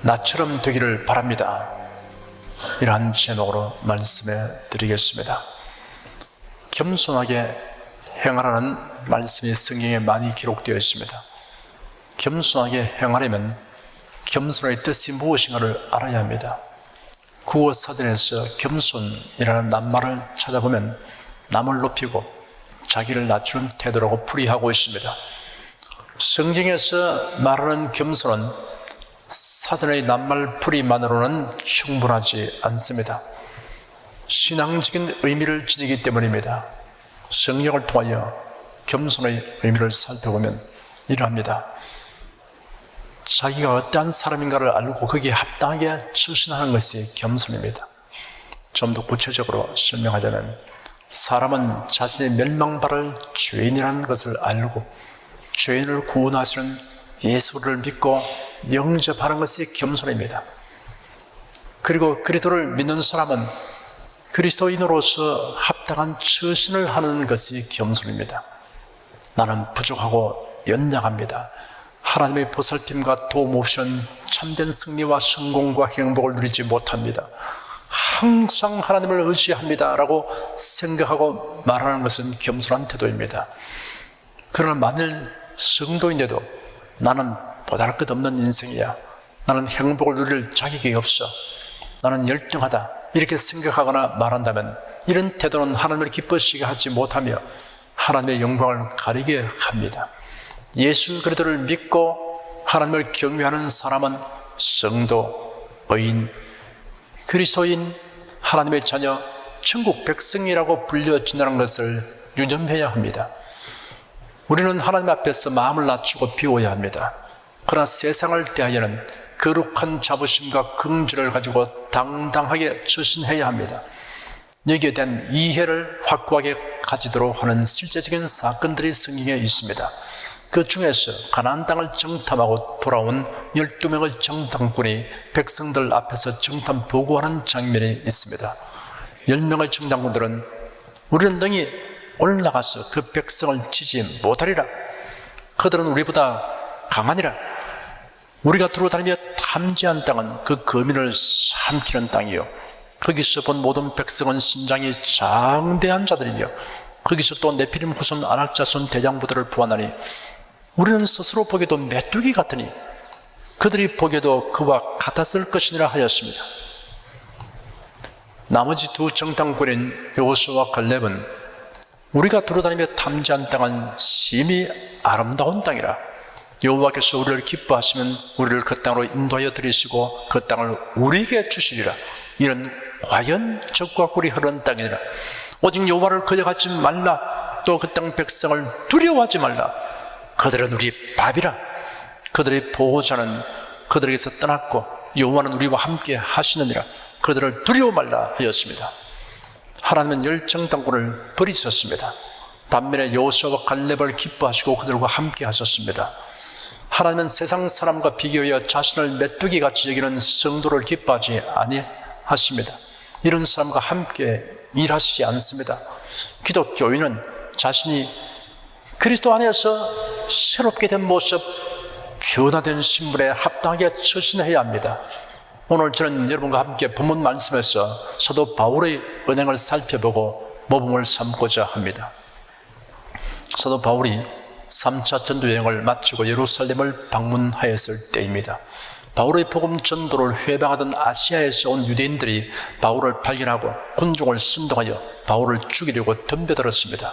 나처럼 되기를 바랍니다. 이러한 제목으로 말씀해 드리겠습니다. 겸손하게 행하라는 말씀이 성경에 많이 기록되어 있습니다. 겸손하게 행하려면 겸손의 뜻이 무엇인가를 알아야 합니다. 국어사전에서 겸손이라는 낱말을 찾아보면 남을 높이고 자기를 낮추는 태도라고 풀이하고 있습니다. 성경에서 말하는 겸손은 사전의 낱말 풀이만으로는 충분하지 않습니다. 신앙적인 의미를 지니기 때문입니다. 성경을 통하여 겸손의 의미를 살펴보면 이러합니다. 자기가 어떠한 사람인가를 알고 거기에 합당하게 처신하는 것이 겸손입니다. 좀 더 구체적으로 설명하자면 사람은 자신의 멸망받을 죄인이라는 것을 알고 죄인을 구원하시는 예수를 믿고 영접하는 것이 겸손입니다. 그리고 그리스도를 믿는 사람은 그리스도인으로서 합당한 처신을 하는 것이 겸손입니다. 나는 부족하고 연약합니다. 하나님의 보살핌과 도움 없이는 참된 승리와 성공과 행복을 누리지 못합니다. 항상 하나님을 의지합니다 라고 생각하고 말하는 것은 겸손한 태도입니다. 그러나 만일 성도인데도 나는 보잘것없는 인생이야, 나는 행복을 누릴 자격이 없어, 나는 열등하다 이렇게 생각하거나 말한다면 이런 태도는 하나님을 기쁘시게 하지 못하며 하나님의 영광을 가리게 합니다. 예수 그리스도를 믿고 하나님을 경외하는 사람은 성도, 의인, 그리스도인, 하나님의 자녀, 천국 백성이라고 불려진다는 것을 유념해야 합니다. 우리는 하나님 앞에서 마음을 낮추고 비워야 합니다. 그러나 세상을 대하여는 거룩한 자부심과 긍지를 가지고 당당하게 처신해야 합니다. 여기에 대한 이해를 확고하게 가지도록 하는 실제적인 사건들이 성경에 있습니다. 그 중에서 가나안 땅을 정탐하고 돌아온 12명의 정탐꾼이 백성들 앞에서 정탐 보고하는 장면이 있습니다. 10명의 정탐꾼들은 우리는 능히 올라가서 그 백성을 치지 못하리라. 그들은 우리보다 강하니라. 우리가 두루 다니며 탐지한 땅은 그 거민을 삼키는 땅이요, 거기서 본 모든 백성은 신장이 장대한 자들이며 거기서 또 네피림 후손 아낙 자손 대장부들을 보았나니 우리는 스스로 보기에도 메뚜기 같으니 그들이 보기에도 그와 같았을 것이니라 하였습니다. 나머지 두 정탐꾼인 여호수아와 갈렙은 우리가 두루다니며 탐지한 땅은 심히 아름다운 땅이라. 여호와께서 우리를 기뻐하시면 우리를 그 땅으로 인도하여 들이시고 그 땅을 우리에게 주시리라. 이는 과연 적과 꿀이 흐르는 땅이니라. 오직 여호와를 거역하지 말라. 또 그 땅 백성을 두려워하지 말라. 그들은 우리 밥이라. 그들의 보호자는 그들에게서 떠났고 여호와는 우리와 함께 하시느니라. 그들을 두려워 말라 하였습니다. 하나님은 열정당군을 버리셨습니다. 반면에 여호수아와 갈렙을 기뻐하시고 그들과 함께 하셨습니다. 하나님은 세상 사람과 비교하여 자신을 메뚜기같이 여기는 성도를 기뻐하지 아니하십니다. 이런 사람과 함께 일하시지 않습니다. 기독교인은 자신이 그리스도 안에서 새롭게 된 모습, 변화된 신분에 합당하게 처신해야 합니다. 오늘 저는 여러분과 함께 본문 말씀에서 사도 바울의 은행을 살펴보고 모범을 삼고자 합니다. 사도 바울이 3차 전도여행을 마치고 예루살렘을 방문하였을 때입니다. 바울의 복음 전도를 회방하던 아시아에서 온 유대인들이 바울을 발견하고 군중을 선동하여 바울을 죽이려고 덤벼들었습니다.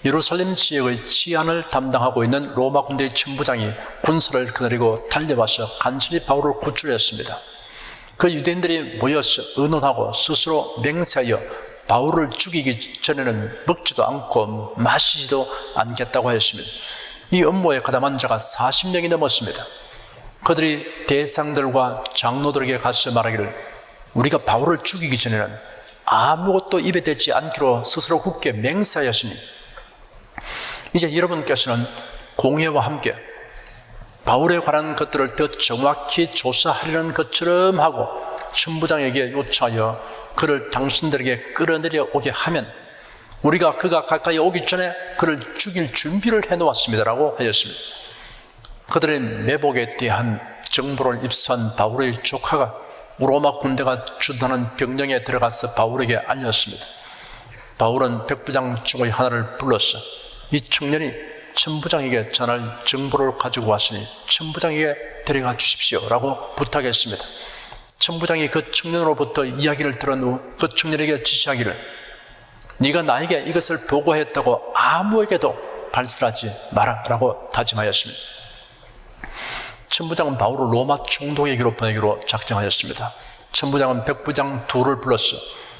예루살렘 지역의 치안을 담당하고 있는 로마 군대의 천부장이 군사를 거느리고 달려와서 간신히 바울을 구출했습니다. 그 유대인들이 모여서 의논하고 스스로 맹세하여 바울을 죽이기 전에는 먹지도 않고 마시지도 않겠다고 하였습니다. 이 업무에 가담한 자가 40명이 넘었습니다. 그들이 대상들과 장로들에게 가서 말하기를 우리가 바울을 죽이기 전에는 아무것도 입에 대지 않기로 스스로 굳게 맹세하였으니 이제 여러분께서는 공회와 함께 바울에 관한 것들을 더 정확히 조사하려는 것처럼 하고 천부장에게 요청하여 그를 당신들에게 끌어내려 오게 하면 우리가 그가 가까이 오기 전에 그를 죽일 준비를 해놓았습니다 라고 하였습니다. 그들의 매복에 대한 정보를 입수한 바울의 조카가 로마 군대가 주둔하는 병영에 들어가서 바울에게 알렸습니다. 바울은 백부장 중의 하나를 불러서 이 청년이 천부장에게 전할 정보를 가지고 왔으니 천부장에게 데려가 주십시오 라고 부탁했습니다. 천부장이 그 청년으로부터 이야기를 들은 후 그 청년에게 지시하기를 네가 나에게 이것을 보고했다고 아무에게도 발설하지 마라 라고 다짐하였습니다. 천부장은 바울을 로마 총독에게로 보내기로 작정하였습니다. 천부장은 백부장 둘을 불렀어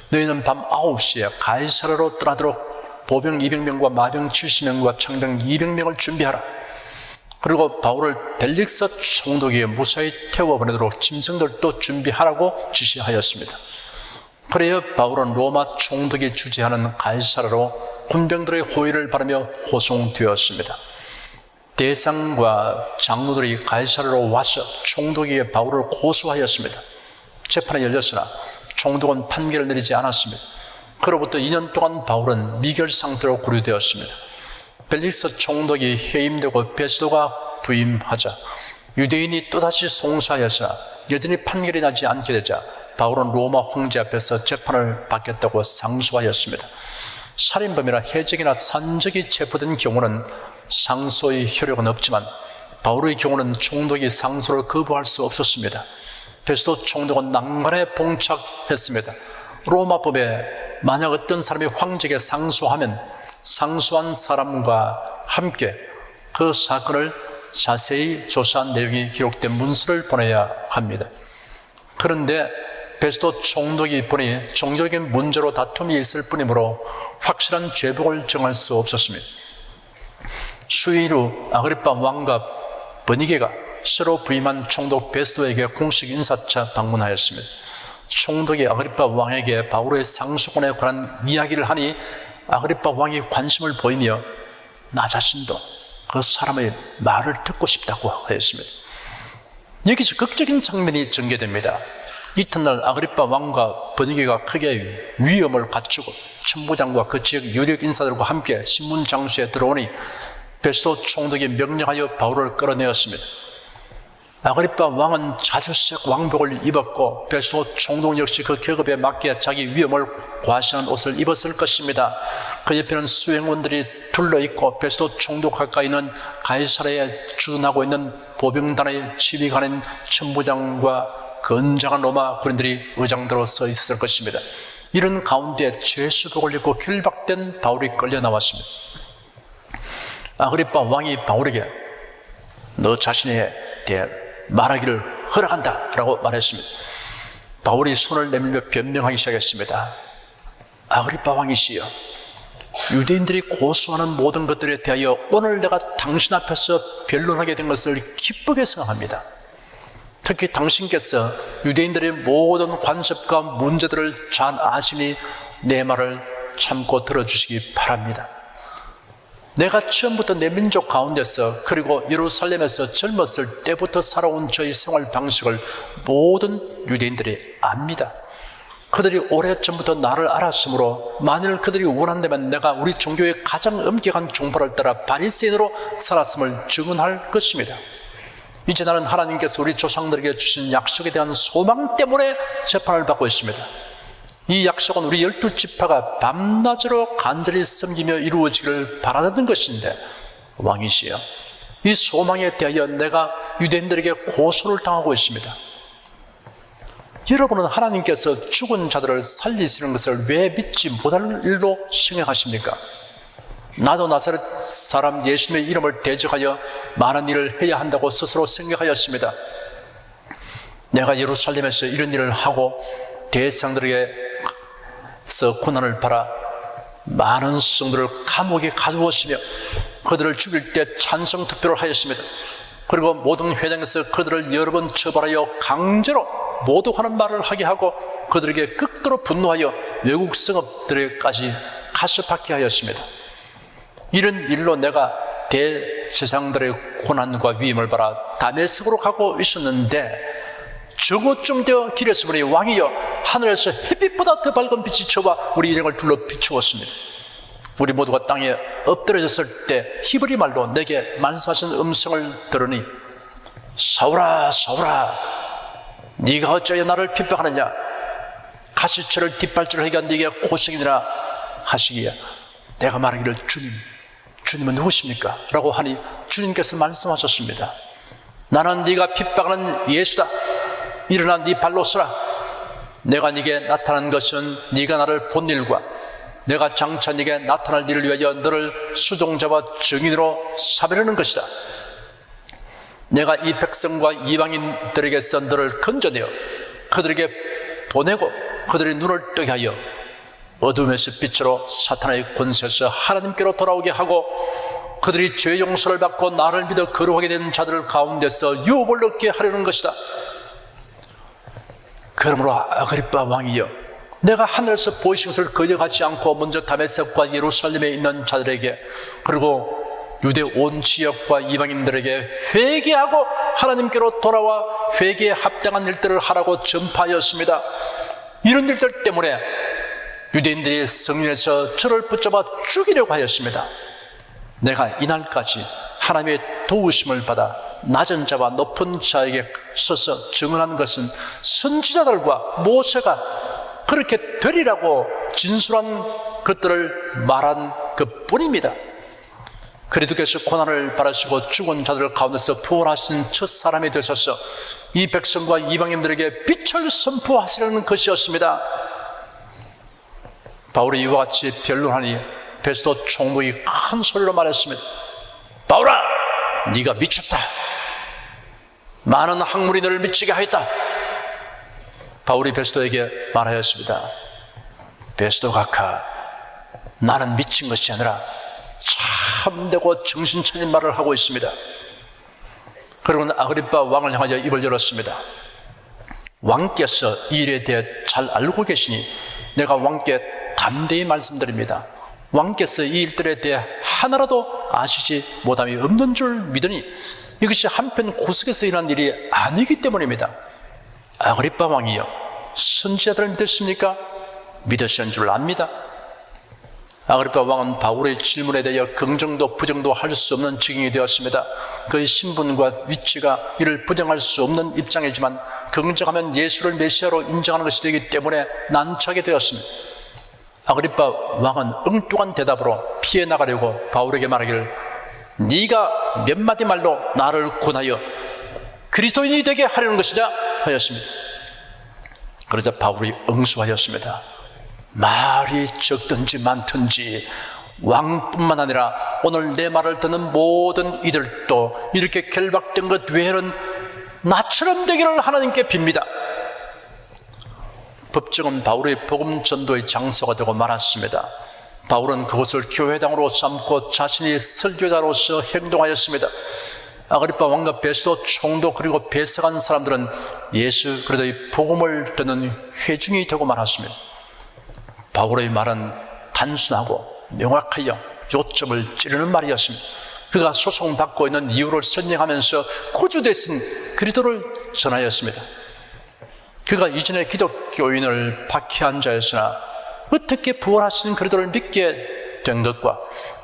너희는 밤 9시에 가이사랴로 떠나도록 보병 200명과 마병 70명과 창병 200명을 준비하라. 그리고 바울을 벨릭스 총독에게 무사히 태워보내도록 짐승들도 준비하라고 지시하였습니다. 그래야 바울은 로마 총독이 주재하는 가이사랴로 군병들의 호의를 바라며 호송되었습니다. 대상과 장로들이 가이사랴로 와서 총독에게 바울을 고소하였습니다. 재판이 열렸으나 총독은 판결을 내리지 않았습니다. 그로부터 2년 동안 바울은 미결 상태로 구류되었습니다. 벨릭스 총독이 해임되고 베스도가 부임하자 유대인이 또다시 송사하였으나 여전히 판결이 나지 않게 되자 바울은 로마 황제 앞에서 재판을 받겠다고 상소하였습니다. 살인범이나 해적이나 산적이 체포된 경우는 상소의 효력은 없지만 바울의 경우는 총독이 상소를 거부할 수 없었습니다. 베스도 총독은 난관에 봉착했습니다. 로마법에 만약 어떤 사람이 황제에게 상소하면 상소한 사람과 함께 그 사건을 자세히 조사한 내용이 기록된 문서를 보내야 합니다. 그런데 베스도 총독이 보니 종교적인 문제로 다툼이 있을 뿐이므로 확실한 죄복을 정할 수 없었습니다. 수일 후 아그리파 왕과 버니게가 새로 부임한 총독 베스도에게 공식 인사차 방문하였습니다. 총독이 아그리파 왕에게 바울의 상소권에 관한 이야기를 하니 아그리파 왕이 관심을 보이며 나 자신도 그 사람의 말을 듣고 싶다고 하였습니다. 여기서 극적인 장면이 전개됩니다. 이튿날 아그리파 왕과 버니게가 크게 위험을 갖추고 천부장과 그 지역 유력 인사들과 함께 신문 장소에 들어오니 베스도 총독이 명령하여 바울을 끌어내었습니다. 아그리파 왕은 자주색 왕복을 입었고 베스도 총독 역시 그 계급에 맞게 자기 위험을 과시하는 옷을 입었을 것입니다. 그 옆에는 수행원들이 둘러있고 베스도 총독 가까이는 가이사랴에 주둔하고 있는 보병단의 지휘관인 천부장과 건장한 로마 군인들이 의장대로 서 있었을 것입니다. 이런 가운데 죄수복을 입고 결박된 바울이 끌려 나왔습니다. 아그리파 왕이 바울에게 너 자신에 대해 말하기를 허락한다 라고 말했습니다. 바울이 손을 내밀며 변명하기 시작했습니다. 아그리파 왕이시여, 유대인들이 고소하는 모든 것들에 대하여 오늘 내가 당신 앞에서 변론하게 된 것을 기쁘게 생각합니다. 특히 당신께서 유대인들의 모든 관습과 문제들을 잘 아시니 내 말을 참고 들어주시기 바랍니다. 내가 처음부터 내 민족 가운데서 그리고 예루살렘에서 젊었을 때부터 살아온 저희 생활 방식을 모든 유대인들이 압니다. 그들이 오래전부터 나를 알았으므로 만일 그들이 원한다면 내가 우리 종교의 가장 엄격한 종파를 따라 바리새인으로 살았음을 증언할 것입니다. 이제 나는 하나님께서 우리 조상들에게 주신 약속에 대한 소망 때문에 재판을 받고 있습니다. 이 약속은 우리 12지파가 밤낮으로 간절히 섬기며 이루어지기를 바라는 것인데 왕이시여, 이 소망에 대하여 내가 유대인들에게 고소를 당하고 있습니다. 여러분은 하나님께서 죽은 자들을 살리시는 것을 왜 믿지 못할 일로 생각하십니까? 나도 나사렛 사람 예수님의 이름을 대적하여 많은 일을 해야 한다고 스스로 생각하였습니다. 내가 예루살렘에서 이런 일을 하고 대상들에게서 고난을 받아 많은 성도를 감옥에 가두었으며 그들을 죽일 때 찬성 투표를 하였습니다. 그리고 모든 회당에서 그들을 여러 번 처벌하여 강제로 모독하는 말을 하게 하고 그들에게 극도로 분노하여 외국 성읍들에까지 가시받게 하였습니다. 이런 일로 내가 대제사장들의 고난과 위임을 받아 다메섹으로 가고 있었는데 정오쯤 되어 길에서 보니 왕이여 하늘에서 햇빛보다 더 밝은 빛이 저와 우리 일행을 둘러 비추었습니다. 우리 모두가 땅에 엎드려졌을 때 히브리 말로 내게 말씀하신 음성을 들으니 사울아 사울아 네가 어찌하여 나를 핍박하느냐 가시처를 뒷발질을 하기가 네게 고생이니라 하시기에 내가 말하기를 주님은 누구십니까? 라고 하니 주님께서 말씀하셨습니다. 나는 네가 핍박하는 예수다. 일어나 네 발로 서라. 내가 네게 나타난 것은 네가 나를 본 일과 내가 장차 네게 나타날 일을 위하여 너를 수종자와 증인으로 삼으려는 것이다. 내가 이 백성과 이방인들에게서 너를 건져내어 그들에게 보내고 그들의 눈을 뜨게 하여 어둠에서 빛으로 사탄의 권세에서 하나님께로 돌아오게 하고 그들이 죄 용서를 받고 나를 믿어 거룩하게 된 자들 가운데서 유업을 얻게 하려는 것이다. 그러므로 아그리빠 왕이여 내가 하늘에서 보이신 것을 거역하지 않고 먼저 다메섹과 예루살렘에 있는 자들에게 그리고 유대 온 지역과 이방인들에게 회개하고 하나님께로 돌아와 회개에 합당한 일들을 하라고 전파하였습니다. 이런 일들 때문에 유대인들이 성전에서 저를 붙잡아 죽이려고 하였습니다. 내가 이날까지 하나님의 도우심을 받아 낮은 자와 높은 자에게 서서 증언한 것은 선지자들과 모세가 그렇게 되리라고 진술한 것들을 말한 것뿐입니다. 그리스도께서 고난을 받으시고 죽은 자들 가운데서 부활하신 첫 사람이 되셔서 이 백성과 이방인들에게 빛을 선포하시려는 것이었습니다. 바울이 이와 같이 변론하니 베스도 총독이 큰 소리로 말했습니다. 바울아, 네가 미쳤다. 많은 학문이 너를 미치게 하였다. 바울이 베스도에게 말하였습니다. 베스도 각하, 나는 미친 것이 아니라 참되고 정신 차린 말을 하고 있습니다. 그러고는 아그리빠 왕을 향하여 입을 열었습니다. 왕께서 이 일에 대해 잘 알고 계시니 내가 왕께 담대히 말씀드립니다. 왕께서 이 일들에 대해 하나라도 아시지 못함이 없는 줄 믿으니 이것이 한편 구석에서 일어난 일이 아니기 때문입니다. 아그리빠 왕이여, 선지자들을 믿으십니까? 믿으시는 줄 압니다. 아그리빠 왕은 바울의 질문에 대하여 긍정도 부정도 할 수 없는 지경이 되었습니다. 그의 신분과 위치가 이를 부정할 수 없는 입장이지만 긍정하면 예수를 메시아로 인정하는 것이 되기 때문에 난처하게 되었습니다. 아그리빠 왕은 엉뚱한 대답으로 피해 나가려고 바울에게 말하기를 네가 몇 마디 말로 나를 권하여 그리스도인이 되게 하려는 것이냐 하였습니다. 그러자 바울이 응수하였습니다. 말이 적든지 많든지 왕뿐만 아니라 오늘 내 말을 듣는 모든 이들도 이렇게 결박된 것 외에는 나처럼 되기를 하나님께 빕니다. 법정은 바울의 복음 전도의 장소가 되고 말았습니다. 바울은 그것을 교회당으로 삼고 자신이 설교자로서 행동하였습니다. 아그리빠 왕과 베스도 총독 그리고 배석한 사람들은 예수 그리스도의 복음을 듣는 회중이 되고 말았습니다. 바울의 말은 단순하고 명확하여 요점을 찌르는 말이었습니다. 그가 소송받고 있는 이유를 설명하면서 구주 대신 그리스도를 전하였습니다. 그가 이전에 기독교인을 박해한 자였으나 어떻게 부활하신 그리스도를 믿게 된 것과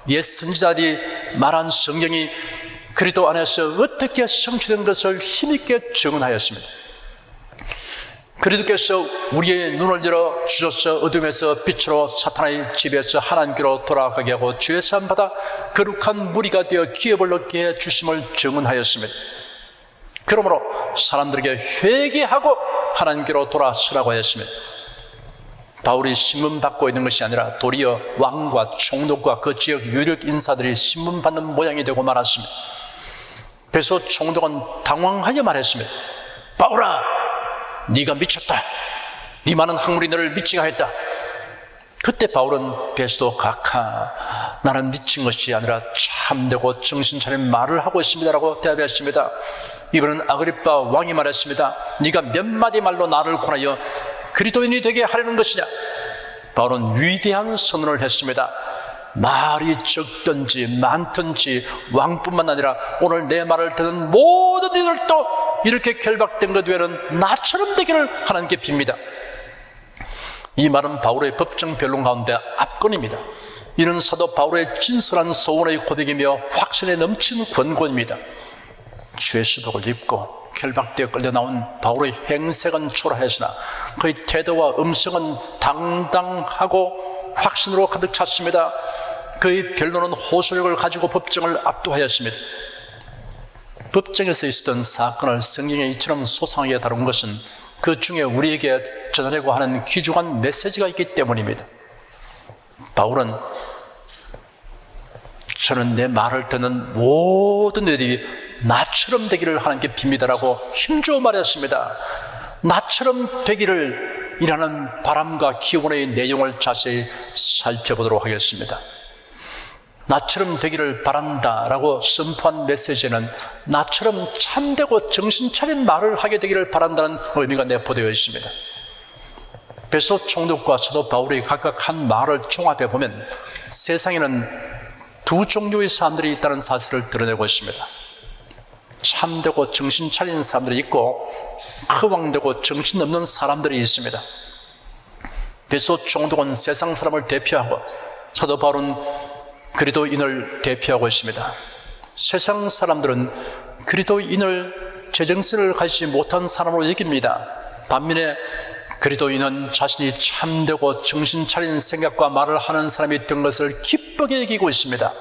옛 선지자들이 말한 성경이 그리스도 안에서 어떻게 성취된 것을 힘있게 증언하였습니다. 그리스도께서 우리의 눈을 열어 주셔서 어둠에서 빛으로 사탄의 집에서 하나님께로 돌아가게 하고 죄 사함 받아 거룩한 무리가 되어 기업을 얻게 해 주심을 증언하였습니다. 그러므로 사람들에게 회개하고 하나님께로 돌아서라고 하였습니다. 바울이 신문받고 있는 것이 아니라 도리어 왕과 총독과 그 지역 유력 인사들이 신문받는 모양이 되고 말았습니다. 그래서 총독은 당황하여 말했습니다. 바울아, 네가 미쳤다. 네 많은 학문이 너를 미치게 하였다. 그때 바울은 베스도 각하, 나는 미친 것이 아니라 참되고 정신 차린 말을 하고 있습니다라고 대답했습니다. 이번엔 아그리빠 왕이 말했습니다. 네가 몇 마디 말로 나를 권하여 그리스도인이 되게 하려는 것이냐? 바울은 위대한 선언을 했습니다. 말이 적든지 많든지 왕뿐만 아니라 오늘 내 말을 듣는 모든 이들도 이렇게 결박된 것 외에는 나처럼 되기를 하나님께 빕니다. 이 말은 바울의 법정 변론 가운데 압권입니다. 이는 사도 바울의 진솔한 소원의 고백이며 확신에 넘치는 권고입니다. 죄 수독을 입고 결박되어 끌려 나온 바울의 행색은 초라했으나 그의 태도와 음성은 당당하고 확신으로 가득 찼습니다. 그의 변론은 호소력을 가지고 법정을 압도하였습니다. 법정에서 있었던 사건을 성경에 이처럼 소상하게 다룬 것은 그 중에 우리에게 전하려고 하는 귀중한 메시지가 있기 때문입니다. 바울은 저는 내 말을 듣는 모든 이들이 나처럼 되기를 하나님께 빕니다라고 힘주어 말했습니다. 나처럼 되기를 이라는 바람과 기원의 내용을 자세히 살펴보도록 하겠습니다. 나처럼 되기를 바란다라고 선포한 메시지는 나처럼 참되고 정신 차린 말을 하게 되기를 바란다는 의미가 내포되어 있습니다. 베드로 총독과 사도 바울이 각각 한 말을 종합해 보면 세상에는 두 종류의 사람들이 있다는 사실을 드러내고 있습니다. 참되고 정신 차린 사람들이 있고 허황되고 정신없는 사람들이 있습니다. 베드로 총독은 세상 사람을 대표하고 사도 바울은 그리스도인을 대표하고 있습니다. 세상 사람들은 그리스도인을 제정신을 가지지 못한 사람으로 여깁니다. 반면에 그리스도인은 자신이 참되고 정신 차린 생각과 말을 하는 사람이 된 것을 기쁘게 여기고 있습니다.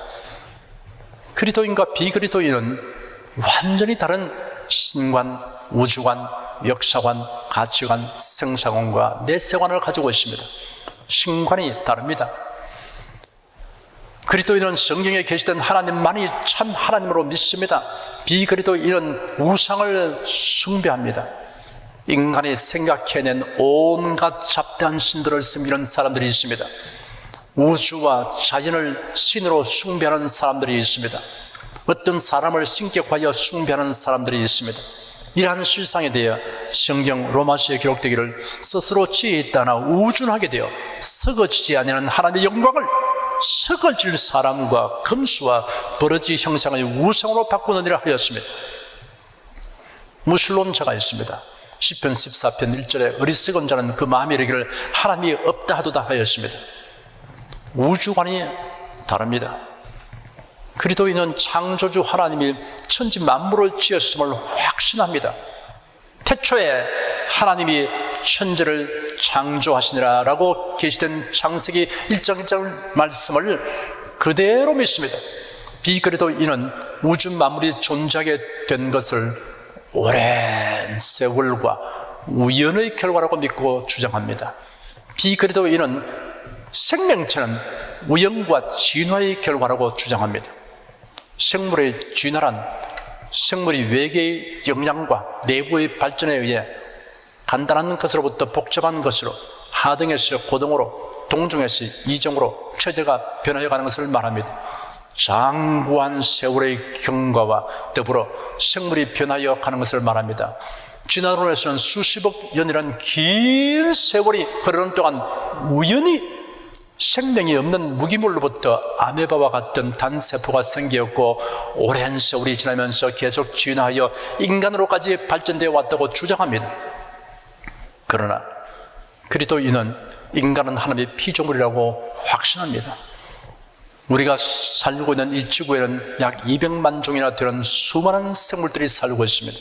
그리스도인과 비그리스도인은 완전히 다른 신관, 우주관, 역사관, 가치관, 생사관과 내세관을 가지고 있습니다. 신관이 다릅니다. 그리스도인은 성경에 계시던 하나님만이 참 하나님으로 믿습니다. 비그리스도인은 우상을 숭배합니다. 인간이 생각해낸 온갖 잡다한 신들을 섬기는 사람들이 있습니다. 우주와 자연을 신으로 숭배하는 사람들이 있습니다. 어떤 사람을 신격화하여 숭배하는 사람들이 있습니다. 이러한 실상에 대해 성경 로마서에 기록되기를 스스로 지혜 있다나 우준하게 되어 썩어지지 아니하는 하나님의 영광을 썩어질 사람과 금수와 버러지 형상의 우상으로 바꾸느니라 하였습니다. 무신론자가 있습니다. 시편 14편 1절에 어리석은 자는 그 마음에 이르기를 하나님이 없다 하도다 하였습니다. 우주관이 다릅니다. 그리스도인은 창조주 하나님이 천지 만물을 지었음을 확신합니다. 태초에 하나님이 천지를 창조하시니라 라고 계시된 창세기 1장 1장 말씀을 그대로 믿습니다. 비그리스도인은 우주 만물이 존재하게 된 것을 오랜 세월과 우연의 결과라고 믿고 주장합니다. 비그리스도인은 생명체는 우연과 진화의 결과라고 주장합니다. 생물의 진화란 생물이 외계의 영향과 내부의 발전에 의해 간단한 것으로부터 복잡한 것으로 하등에서 고등으로 동중에서 이중으로 체제가 변화해가는 것을 말합니다. 장구한 세월의 경과와 더불어 생물이 변하여 가는 것을 말합니다. 진화론에서는 수십억 년이라는 긴 세월이 흐르는 동안 우연히 생명이 없는 무기물로부터 아메바와 같은 단세포가 생겼고 오랜 세월이 지나면서 계속 진화하여 인간으로까지 발전되어 왔다고 주장합니다. 그러나 그리스도인은 인간은 하나님의 피조물이라고 확신합니다. 우리가 살고 있는 이 지구에는 약 200만 종이나 되는 수많은 생물들이 살고 있습니다.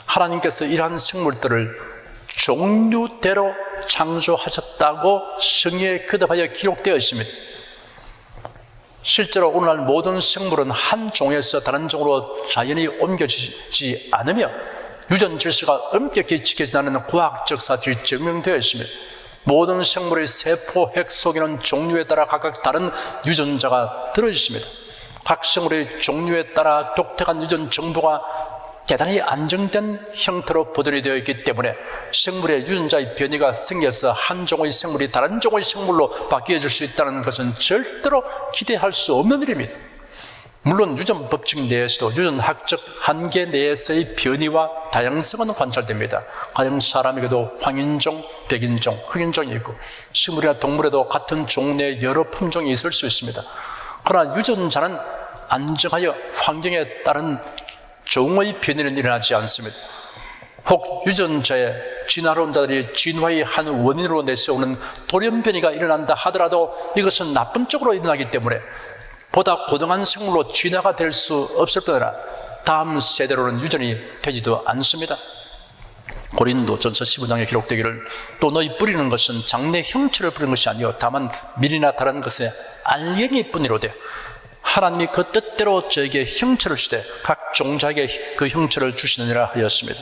하나님께서 이러한 생물들을 종류대로 창조하셨다고 성경에 거듭하여 기록되어 있습니다. 실제로 오늘날 모든 생물은 한 종에서 다른 종으로 자연히 옮겨지지 않으며 유전 질서가 엄격히 지켜진다는 과학적 사실이 증명되어 있습니다. 모든 생물의 세포, 핵 속에는 종류에 따라 각각 다른 유전자가 들어있습니다. 각 생물의 종류에 따라 독특한 유전 정보가 대단히 안정된 형태로 보존이 되어 있기 때문에 생물의 유전자의 변이가 생겨서 한 종의 생물이 다른 종의 생물로 바뀌어질 수 있다는 것은 절대로 기대할 수 없는 일입니다. 물론 유전 법칙 내에서도 유전학적 한계 내에서의 변이와 다양성은 관찰됩니다. 가령 사람에게도 황인종, 백인종, 흑인종이 있고 식물이나 동물에도 같은 종내에 여러 품종이 있을 수 있습니다. 그러나 유전자는 안정하여 환경에 따른 종의 변이는 일어나지 않습니다. 혹 유전자의 진화론 자들이 진화의 한 원인으로 내세우는 돌연변이가 일어난다 하더라도 이것은 나쁜 쪽으로 일어나기 때문에 보다 고등한 생물로 진화가 될 수 없을 뿐더러 다음 세대로는 유전이 되지도 않습니다. 고린도전서 15장에 기록되기를 또 너희 뿌리는 것은 장래 형체를 뿌리는 것이 아니요 다만 밀이나 다른 것의 알갱이 뿐이로되 하나님이 그 뜻대로 저에게 형체를 주되 각 종자에게 그 형체를 주시느니라 하였습니다.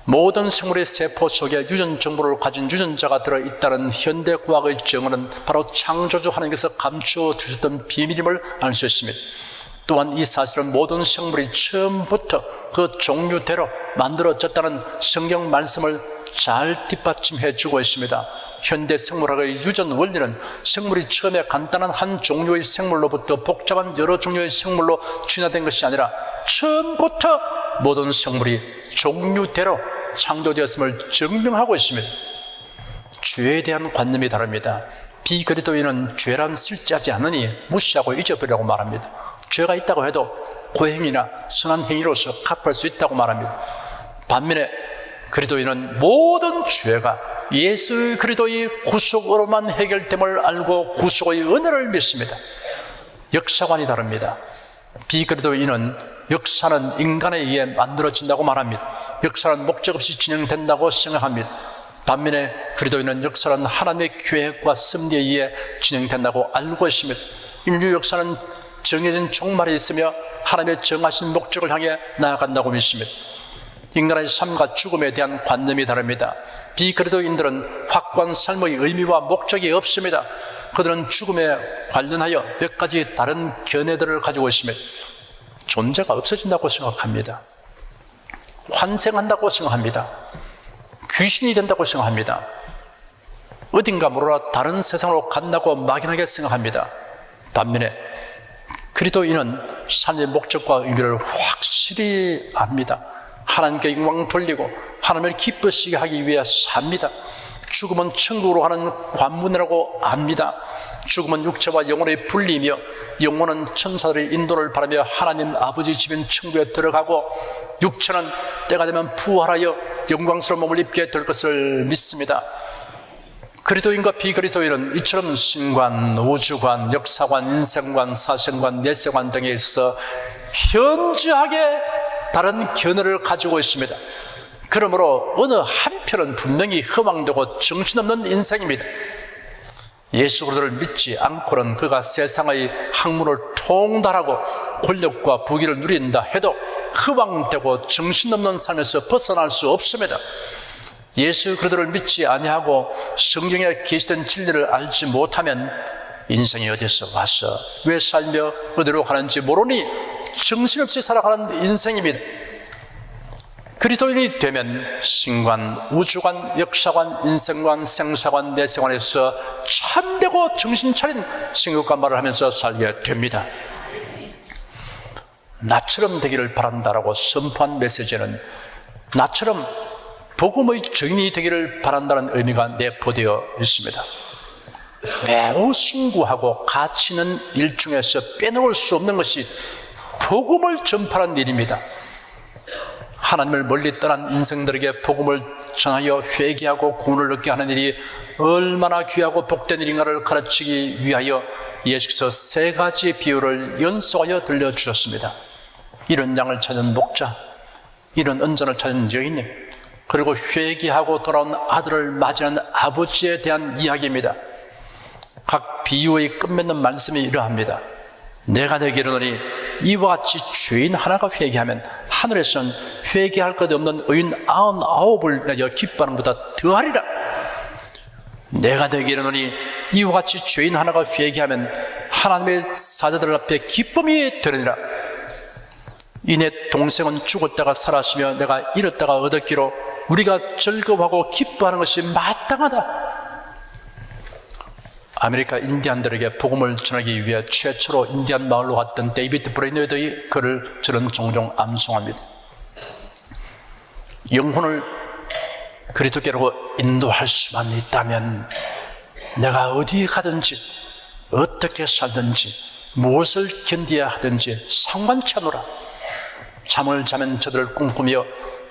모든 생물의 세포 속에 유전 정보를 가진 유전자가 들어있다는 현대과학의 증언은 바로 창조주 하나님께서 감추어 두셨던 비밀임을 알 수 있습니다. 또한 이 사실은 모든 생물이 처음부터 그 종류대로 만들어졌다는 성경 말씀을 잘 뒷받침해 주고 있습니다. 현대 생물학의 유전 원리는 생물이 처음에 간단한 한 종류의 생물로부터 복잡한 여러 종류의 생물로 진화된 것이 아니라 처음부터 모든 생물이 종류대로 창조되었음을 증명하고 있습니다. 죄에 대한 관념이 다릅니다. 비그리스도인은 죄란 실제하지 않으니 무시하고 잊어버리라고 말합니다. 죄가 있다고 해도 고행이나 선한 행위로서 갚을 수 있다고 말합니다. 반면에 그리스도인은 모든 죄가 예수 그리스도의 구속으로만 해결됨을 알고 구속의 은혜를 믿습니다. 역사관이 다릅니다. 비그리스도인은 역사는 인간에 의해 만들어진다고 말합니다. 역사는 목적 없이 진행된다고 생각합니다. 반면에 그리스도인은 역사는 하나님의 계획과 섭리에 의해 진행된다고 알고 있습니다. 인류 역사는 정해진 종말이 있으며 하나님의 정하신 목적을 향해 나아간다고 믿습니다. 인간의 삶과 죽음에 대한 관념이 다릅니다. 비그리스도인들은 확고한 삶의 의미와 목적이 없습니다. 그들은 죽음에 관련하여 몇 가지 다른 견해들을 가지고 있습니다. 존재가 없어진다고 생각합니다. 환생한다고 생각합니다. 귀신이 된다고 생각합니다. 어딘가 몰라 다른 세상으로 간다고 막연하게 생각합니다. 반면에 그리스도인은 삶의 목적과 의미를 확실히 압니다. 하나님께 영광 돌리고 하나님을 기쁘시게 하기 위해 삽니다. 죽음은 천국으로 가는 관문이라고 압니다. 죽음은 육체와 영혼의 분리이며 영혼은 천사들의 인도를 바라며 하나님 아버지 집인 천국에 들어가고 육체는 때가 되면 부활하여 영광스러운 몸을 입게 될 것을 믿습니다. 그리스도인과 비그리스도인은 이처럼 신관, 우주관, 역사관, 인생관, 사생관, 내세관 등에 있어서 현저하게 다른 견해를 가지고 있습니다. 그러므로 어느 한편은 분명히 허망되고 정신없는 인생입니다. 예수 그리스도를 믿지 않고는 그가 세상의 학문을 통달하고 권력과 부귀를 누린다 해도 허망되고 정신없는 삶에서 벗어날 수 없습니다. 예수 그리스도를 믿지 아니하고 성경에 계시된 진리를 알지 못하면 인생이 어디서 와서 왜 살며 어디로 가는지 모르니 정신없이 살아가는 인생입니다. 그리스도인이 되면 신관, 우주관, 역사관, 인생관, 생사관, 내세관에서 참되고 정신 차린 생각과 말을 하면서 살게 됩니다. 나처럼 되기를 바란다라고 선포한 메시지는 나처럼 복음의 증인이 되기를 바란다는 의미가 내포되어 있습니다. 매우 숭고하고 가치 있는 일 중에서 빼놓을 수 없는 것이 복음을 전파하는 일입니다. 하나님을 멀리 떠난 인생들에게 복음을 전하여 회개하고 구원을 얻게 하는 일이 얼마나 귀하고 복된 일인가를 가르치기 위하여 예수께서 세 가지 비유를 연속하여 들려주셨습니다. 이런 양을 찾은 목자, 이런 은전을 찾은 여인님, 그리고 회개하고 돌아온 아들을 맞이하는 아버지에 대한 이야기입니다. 각 비유의 끝맺는 말씀이 이러합니다. 내가 내게 이르노니 이와 같이 죄인 하나가 회개하면 하늘에서는 회개할 것 없는 의인 99을 내려 기뻐하는 것보다 더하리라. 내가 내게 이르노니 이와 같이 죄인 하나가 회개하면 하나님의 사자들 앞에 기쁨이 되느니라. 이내 동생은 죽었다가 살았으며 내가 잃었다가 얻었기로 우리가 즐거워하고 기뻐하는 것이 마땅하다. 아메리카 인디안들에게 복음을 전하기 위해 최초로 인디안 마을로 갔던 데이비드 브레이너드의 글을 저는 종종 암송합니다. 영혼을 그리스도께로 인도할 수만 있다면 내가 어디에 가든지 어떻게 살든지 무엇을 견디어야 하든지 상관치 않노라. 잠을 자면 저들을 꿈꾸며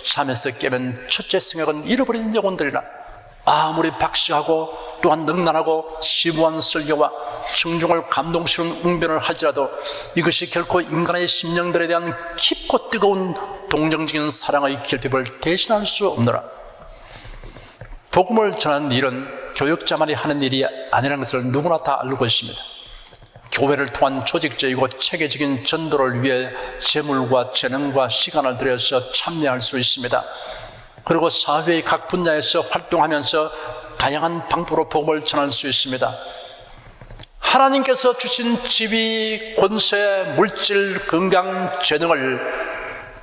잠에서 깨면 첫째 생각은 잃어버린 영혼들이라. 아무리 박시하고 또한 능란하고 심오한 설교와 청중을 감동시키는 웅변을 할지라도 이것이 결코 인간의 심령들에 대한 깊고 뜨거운 동정적인 사랑의 결핍을 대신할 수 없노라. 복음을 전하는 일은 교역자만이 하는 일이 아니라는 것을 누구나 다 알고 있습니다. 교회를 통한 조직적이고 체계적인 전도를 위해 재물과 재능과 시간을 들여서 참여할 수 있습니다. 그리고 사회의 각 분야에서 활동하면서 다양한 방법으로 복음을 전할 수 있습니다. 하나님께서 주신 지위, 권세, 물질, 건강, 재능을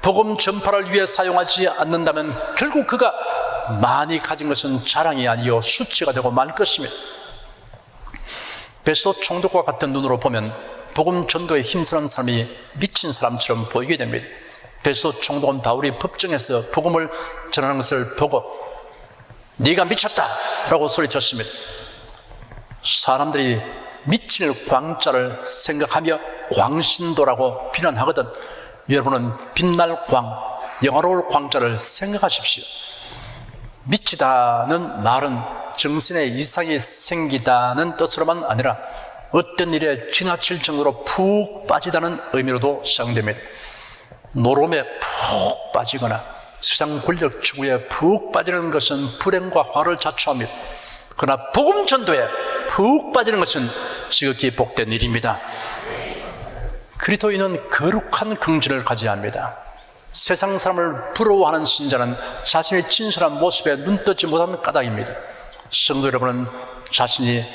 복음 전파를 위해 사용하지 않는다면 결국 그가 많이 가진 것은 자랑이 아니요 수치가 되고 말 것입니다. 베소 총독과 같은 눈으로 보면 복음 전도에 힘쓰는 사람이 미친 사람처럼 보이게 됩니다. 베소 총독은 바울이 법정에서 복음을 전하는 것을 보고 네가 미쳤다 라고 소리쳤습니다. 사람들이 미칠 광자를 생각하며 광신도라고 비난하거든 여러분은 빛날 광, 영화로울 광자를 생각하십시오. 미치다는 말은 정신에 이상이 생기다는 뜻으로만 아니라 어떤 일에 지나칠 정도로 푹 빠지다는 의미로도 사용됩니다. 노름에 푹 빠지거나 세상 권력 추구에 푹 빠지는 것은 불행과 화를 자초합니다. 그러나 복음 전도에 푹 빠지는 것은 지극히 복된 일입니다. 그리스도인은 거룩한 긍지를 가져야 합니다. 세상 사람을 부러워하는 신자는 자신의 진실한 모습에 눈뜨지 못하는 까닭입니다. 성도 여러분은 자신이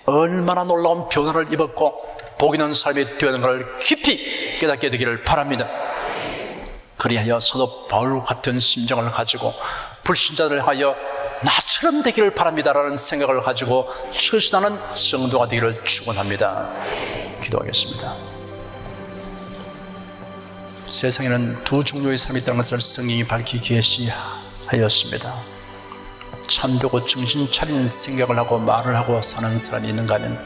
얼마나 놀라운 변화를 입었고 복 있는 삶이 되는 것을 깊이 깨닫게 되기를 바랍니다. 그리하여 사도 바울 같은 심정을 가지고 불신자들을 하여 나처럼 되기를 바랍니다라는 생각을 가지고 처신하는 성도가 되기를 축원합니다. 기도하겠습니다. 세상에는 두 종류의 사람이 있다는 것을 성경이 밝히 계시하였습니다. 참되고 정신 차리는 생각을 하고 말을 하고 사는 사람이 있는가 하면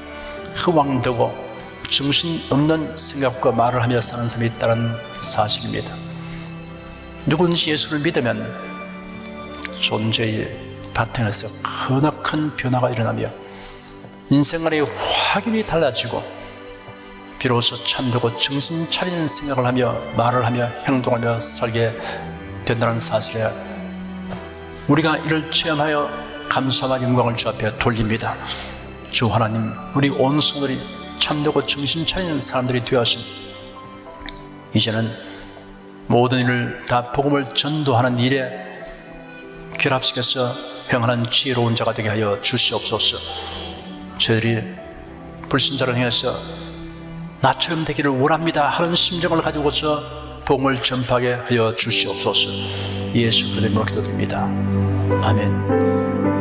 허황되고 정신 없는 생각과 말을 하며 사는 사람이 있다는 사실입니다. 누군지 예수를 믿으면 존재의 바탕에서 크나큰 변화가 일어나며 인생관이 확연히 달라지고 비로소 참되고 정신 차리는 생각을 하며 말을 하며 행동하며 살게 된다는 사실에 우리가 이를 체험하여 감사와 영광을 주 앞에 돌립니다. 주 하나님, 우리 온 성도들이 참되고 정신 차리는 사람들이 되어서 이제는 모든 일을 다 복음을 전도하는 일에 결합시켜서 행하는 지혜로운 자가 되게 하여 주시옵소서. 저희들이 불신자를 향해서 나처럼 되기를 원합니다 하는 심정을 가지고서 복음을 전파하게 하여 주시옵소서. 예수 그리스도의 이름으로 기도드립니다. 아멘.